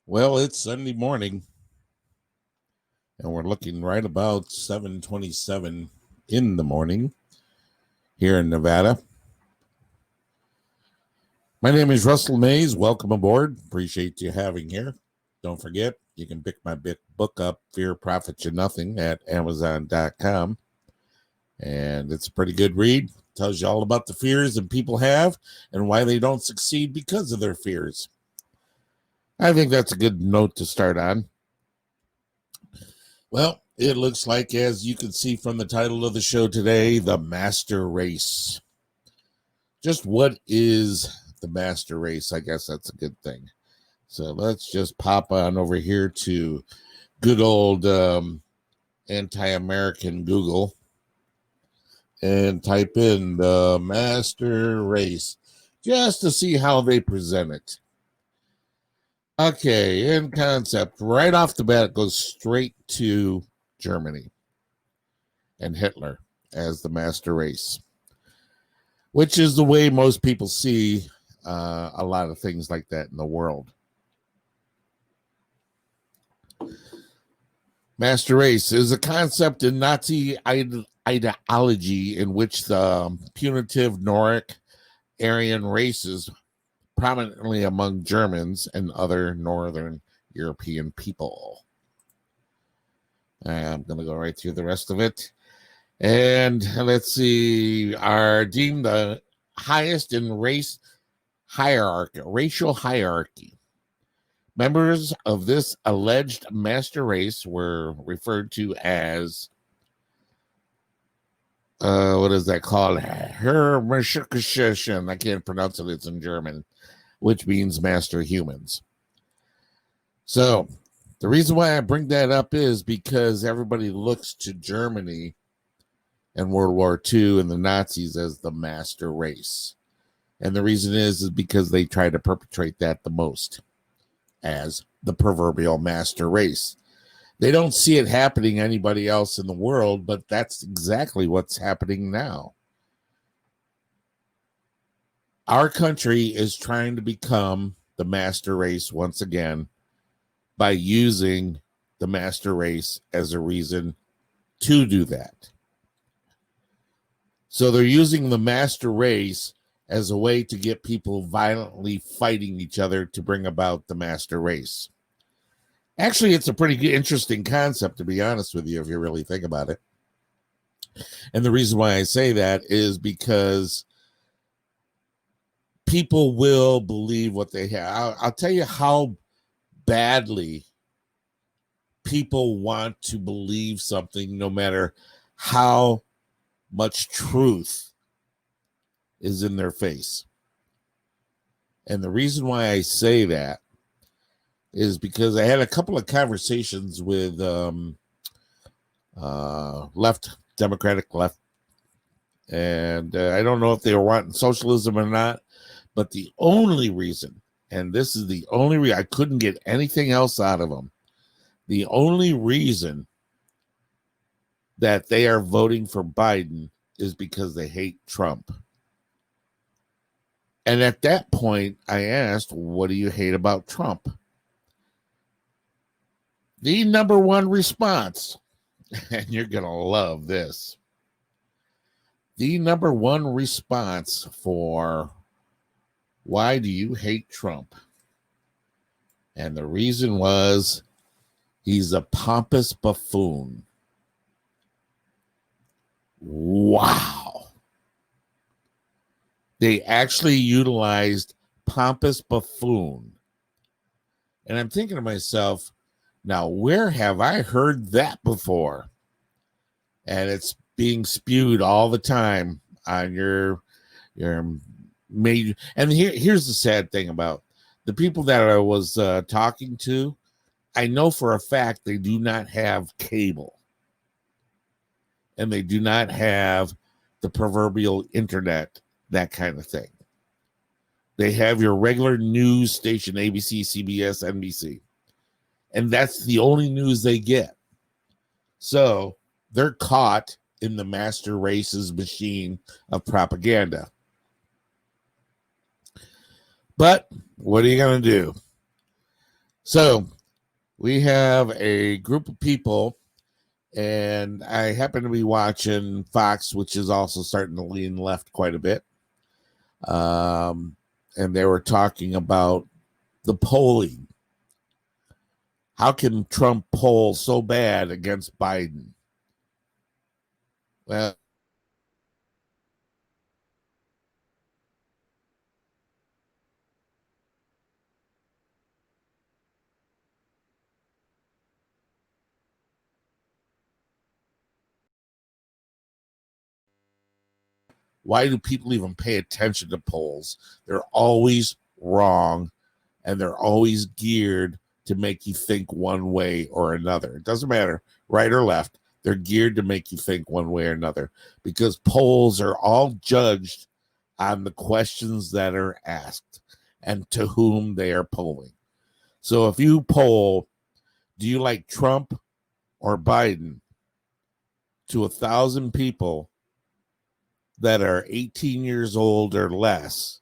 Well, it's Sunday morning, and we're looking right about 7:27 in the morning here in Nevada. My name is Russell Mays. Welcome aboard. Appreciate you having here. Don't forget, you can pick my book up, Fear, Profit You Nothing, at Amazon.com. And it's a pretty good read. Tells you all about the fears that people have and why they don't succeed because of their fears. I think that's a good note to start on. Well, it looks like, as you can see from the title of the show today, the master race. Just what is the master race? I guess that's a good thing. So let's just pop on over here to good old anti-American Google and type in the master race just to see how they present it. Okay, in concept, right off the bat, it goes straight to Germany and Hitler as the master race, which is the way most people see a lot of things like that in the world. Master race is a concept in Nazi ideology in which the punitive Noric Aryan races, prominently among Germans and other Northern European people. I'm going to go right through the rest of it. And let's see, are deemed the highest in racial hierarchy. Members of this alleged master race were referred to as, what is that called? Herrmenschlichen. I can't pronounce it. It's in German, which means master humans. So the reason why I bring that up is because everybody looks to Germany and World War II and the Nazis as the master race. And the reason is because they try to perpetrate that the most as the proverbial master race. They don't see it happening anybody else in the world, but that's exactly what's happening now. Our country is trying to become the master race once again by using the master race as a reason to do that. So they're using the master race as a way to get people violently fighting each other to bring about the master race. Actually, it's a pretty interesting concept, to be honest with you, if you really think about it. And the reason why I say that is because people will believe what they have. I'll tell you how badly people want to believe something, no matter how much truth is in their face. And the reason why I say that is because I had a couple of conversations with Democratic left, and I don't know if they were wanting socialism or not, but the only reason, and this is the only reason, I couldn't get anything else out of them, the only reason that they are voting for Biden is because they hate Trump. And at that point, I asked, what do you hate about Trump? The number one response, and you're going to love this, the number one response for why do you hate Trump? And the reason was he's a pompous buffoon. Wow. They actually utilized pompous buffoon. And I'm thinking to myself, now, where have I heard that before? And it's being spewed all the time on your major. And here's the sad thing about the people that I was talking to. I know for a fact they do not have cable. And they do not have the proverbial internet, that kind of thing. They have your regular news station, ABC, CBS, NBC. And that's the only news they get. So they're caught in the master race's machine of propaganda. But what are you going to do? So we have a group of people, and I happen to be watching Fox, which is also starting to lean left quite a bit. And they were talking about the polling. How can Trump poll so bad against Biden? Well, why do people even pay attention to polls? They're always wrong, and they're always geared to make you think one way or another. It doesn't matter, right or left. They're geared to make you think one way or another, because polls are all judged on the questions that are asked and to whom they are polling. So if you poll, do you like Trump or Biden, to 1,000 people that are 18 years old or less,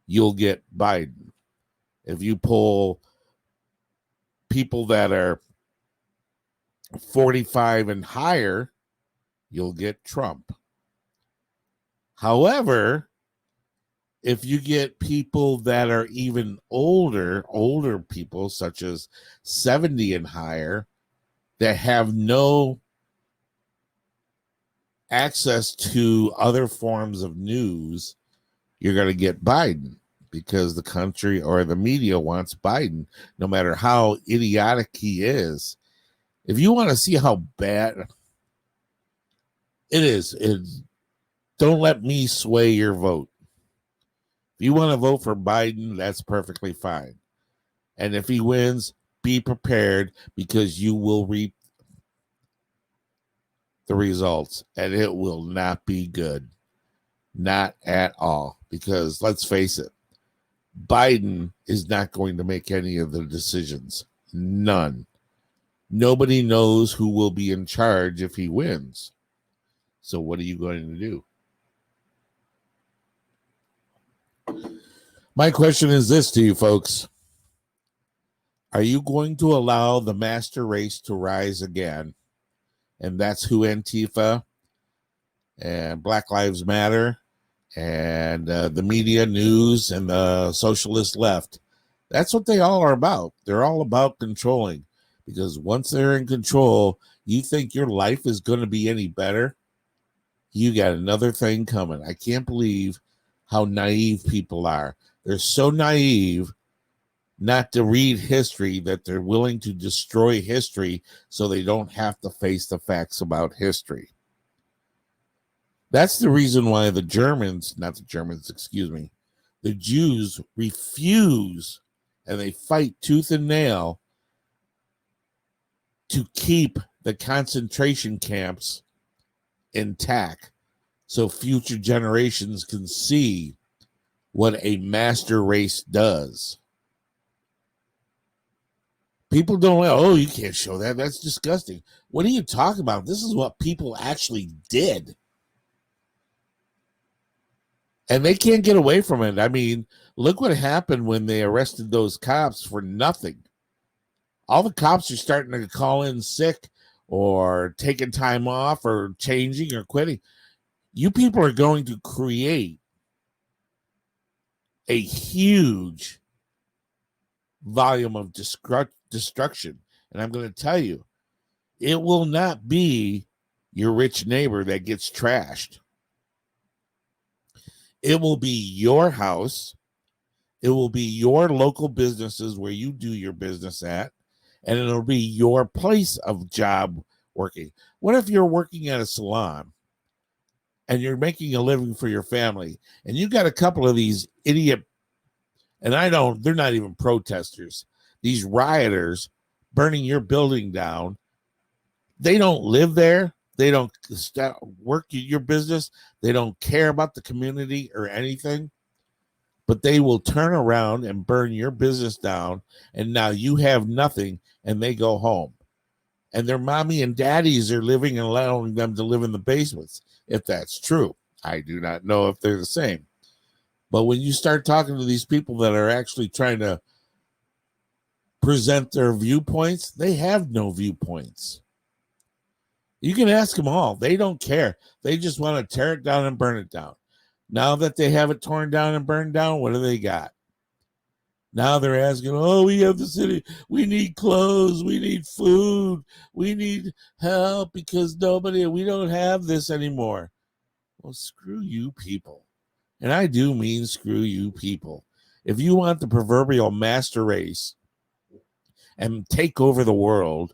you'll get Biden. If you poll people that are 45 and higher, you'll get Trump. However, if you get people that are even older people, such as 70 and higher, that have no access to other forms of news, you're going to get Biden, because the country or the media wants Biden, no matter how idiotic he is. If you want to see how bad it is, don't let me sway your vote. If you want to vote for Biden, that's perfectly fine. And if he wins, be prepared, because you will reap the results, and it will not be good. Not at all. Because let's face it, Biden is not going to make any of the decisions. None. Nobody knows who will be in charge if he wins. So what are you going to do? My question is this to you folks. Are you going to allow the master race to rise again? And that's who Antifa and Black Lives Matter and the media, news, and the socialist left. That's what they all are about. They're all about controlling, because once they're in control, you think your life is going to be any better? You got another thing coming. I can't believe how naive people are. They're so naive not to read history that they're willing to destroy history so they don't have to face the facts about history. That's the reason why the Jews refuse, and they fight tooth and nail to keep the concentration camps intact, so future generations can see what a master race does. People don't know, oh, you can't show that. That's disgusting. What are you talking about? This is what people actually did. And they can't get away from it. I mean, look what happened when they arrested those cops for nothing. All the cops are starting to call in sick or taking time off or changing or quitting. You people are going to create a huge volume of destruction. And I'm going to tell you, it will not be your rich neighbor that gets trashed. It will be your house. It will be your local businesses where you do your business at, and it'll be your place of job working. What if you're working at a salon and you're making a living for your family, and you got a couple of these idiot, and they're not even protesters, these rioters burning your building down. They don't live there. They don't work your business. They don't care about the community or anything, but they will turn around and burn your business down. And now you have nothing, and they go home. And their mommy and daddies are living and allowing them to live in the basements, if that's true. I do not know if they're the same. But when you start talking to these people that are actually trying to present their viewpoints, they have no viewpoints. You can ask them all. They don't care. They just want to tear it down and burn it down. Now that they have it torn down and burned down, what do they got? Now they're asking, oh, we have the city. We need clothes. We need food. We need help because we don't have this anymore. Well, screw you people. And I do mean screw you people. If you want the proverbial master race and take over the world,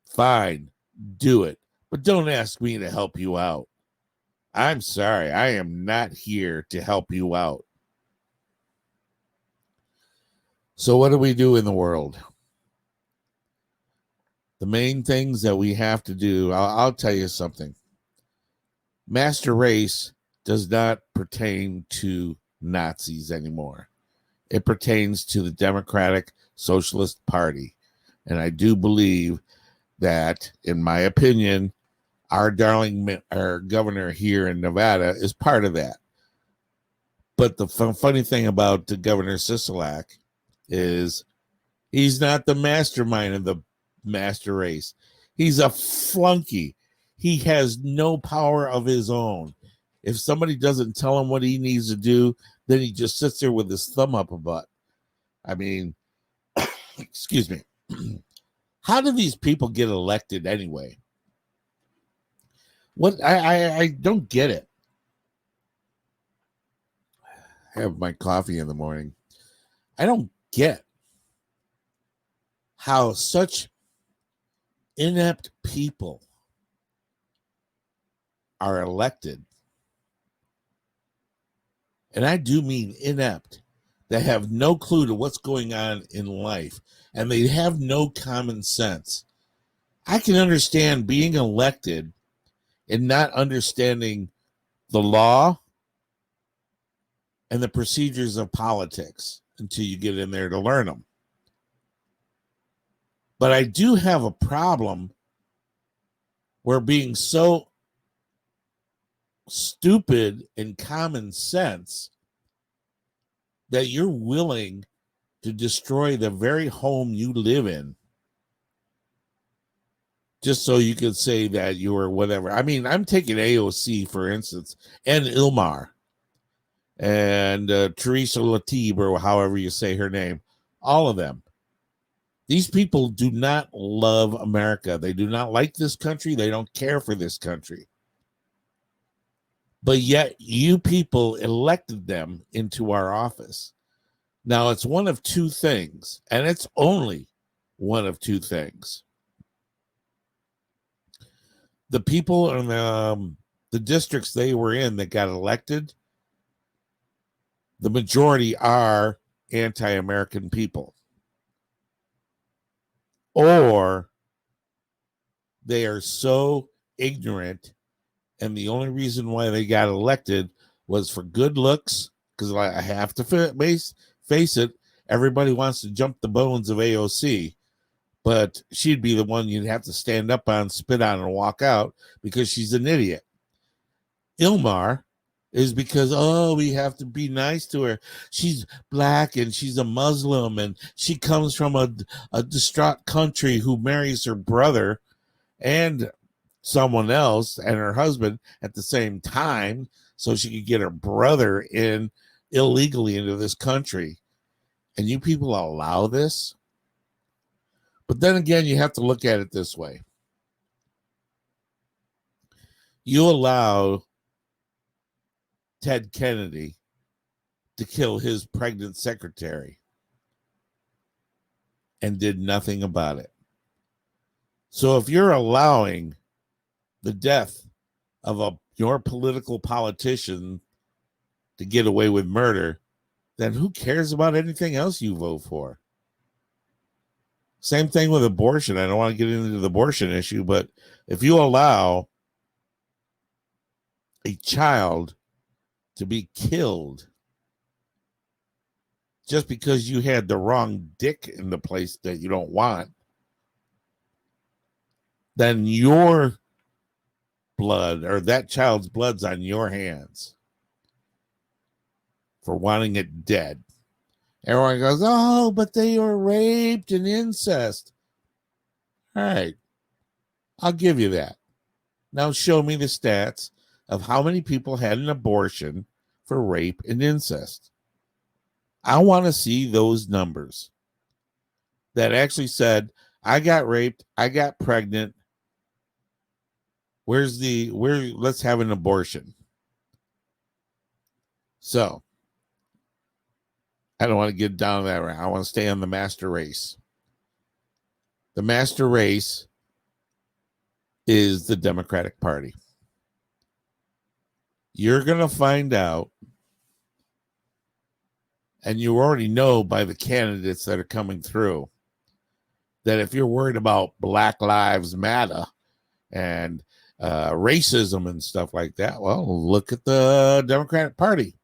fine, do it. But don't ask me to help you out. I'm sorry. I am not here to help you out. So what do we do in the world? The main things that we have to do, I'll tell you something. Master race does not pertain to Nazis anymore. It pertains to the Democratic Socialist Party. And I do believe that, in my opinion, our governor here in Nevada is part of that. But the funny thing about the Governor Sisolak is he's not the mastermind of the master race. He's a flunky. He has no power of his own. If somebody doesn't tell him what he needs to do, then he just sits there with his thumb up a butt. I mean, excuse me. How do these people get elected anyway? What I don't get it. I have my coffee in the morning. I don't get how such inept people are elected. And I do mean inept. They have no clue to what's going on in life, and they have no common sense. I can understand being elected and not understanding the law and the procedures of politics until you get in there to learn them. But I do have a problem where being so stupid and common sense that you're willing to destroy the very home you live in just so you can say that you were whatever. I mean, I'm taking AOC, for instance, and Ilmar and Teresa Latib, or however you say her name, all of them. These people do not love America. They do not like this country. They don't care for this country. But yet you people elected them into our office. Now, it's one of two things, and it's only one of two things. The people in the districts they were in that got elected, the majority are anti-American people. Or they are so ignorant, and the only reason why they got elected was for good looks, because I have to face it, everybody wants to jump the bones of AOC, but she'd be the one you'd have to stand up on, spit on, and walk out because she's an idiot. Ilmar is because, we have to be nice to her. She's black and she's a Muslim and she comes from a distraught country who marries her brother and someone else and her husband at the same time so she could get her brother in illegally into this country. And you people allow this? But then again, you have to look at it this way. You allow Ted Kennedy to kill his pregnant secretary and did nothing about it. So if you're allowing the death of your political politician to get away with murder, then who cares about anything else you vote for? Same thing with abortion. I don't want to get into the abortion issue, but if you allow a child to be killed just because you had the wrong dick in the place that you don't want, then your blood or that child's blood's on your hands for wanting it dead. Everyone goes, oh, but they were raped and incest. All right, I'll give you that. Now show me the stats of how many people had an abortion for rape and incest. I want to see those numbers that actually said, I got raped, I got pregnant. Let's have an abortion. So I don't want to get down that route. I want to stay on the master race. The master race is the Democratic Party. You're going to find out, and you already know by the candidates that are coming through, that if you're worried about Black Lives Matter and racism and stuff like that, well, look at the Democratic Party.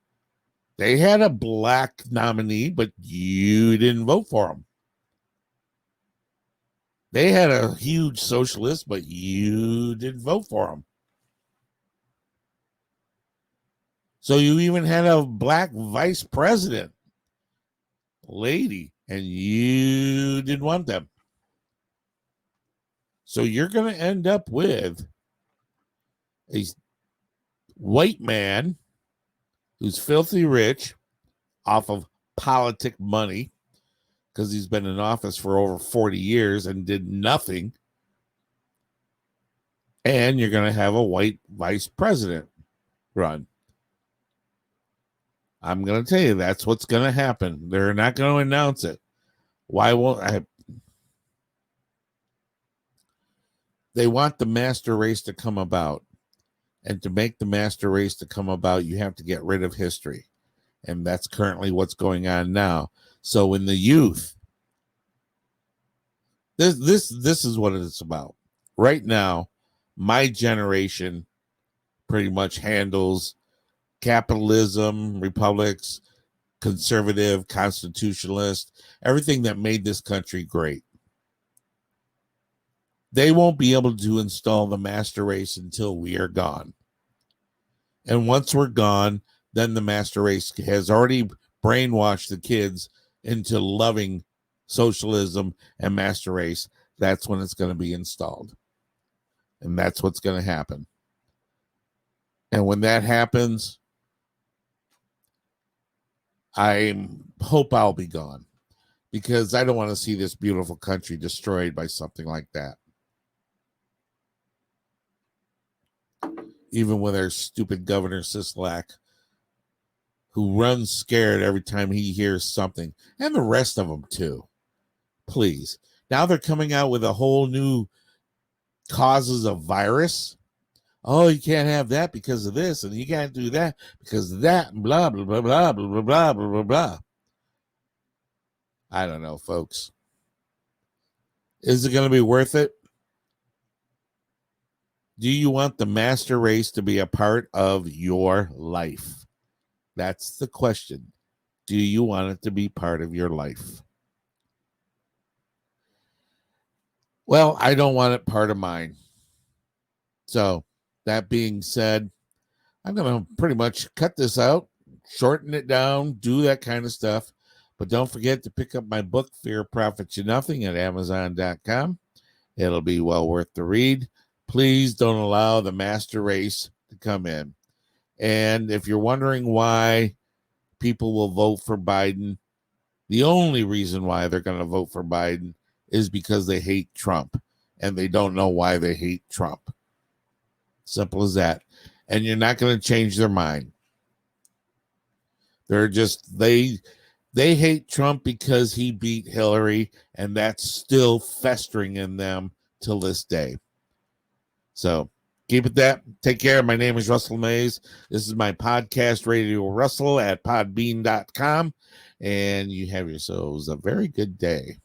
They had a black nominee, but you didn't vote for him. They had a huge socialist, but you didn't vote for him. So you even had a black vice president lady, and you didn't want them. So you're going to end up with a white man who's filthy rich off of politic money because he's been in office for over 40 years and did nothing. And you're going to have a white vice president run. I'm going to tell you, that's what's going to happen. They're not going to announce it. Why won't I? They want the master race to come about. And to make the master race to come about, you have to get rid of history. And that's currently what's going on now. So in the youth, this is what it's about. Right now, my generation pretty much handles capitalism, republics, conservative, constitutionalist, everything that made this country great. They won't be able to install the master race until we are gone. And once we're gone, then the master race has already brainwashed the kids into loving socialism and master race. That's when it's going to be installed. And that's what's going to happen. And when that happens, I hope I'll be gone, because I don't want to see this beautiful country destroyed by something like that. Even with our stupid Governor Sisolak, who runs scared every time he hears something, and the rest of them too. Please. Now they're coming out with a whole new causes of virus. Oh, you can't have that because of this, and you can't do that because of that, and blah, blah, blah, blah, blah, blah, blah, blah, blah, blah. I don't know, folks. Is it going to be worth it? Do you want the master race to be a part of your life? That's the question. Do you want it to be part of your life? Well, I don't want it part of mine. So, that being said, I'm going to pretty much cut this out, shorten it down, do that kind of stuff. But don't forget to pick up my book, Fear Profits You Nothing, at Amazon.com. It'll be well worth the read. Please don't allow the master race to come in. And if you're wondering why people will vote for Biden, the only reason why they're going to vote for Biden is because they hate Trump, and they don't know why they hate Trump. Simple as that. And you're not going to change their mind. They're just, they hate Trump because he beat Hillary, and that's still festering in them till this day. So keep it that. Take care. My name is Russell Mays. This is my podcast, Radio Russell, at podbean.com. And you have yourselves a very good day.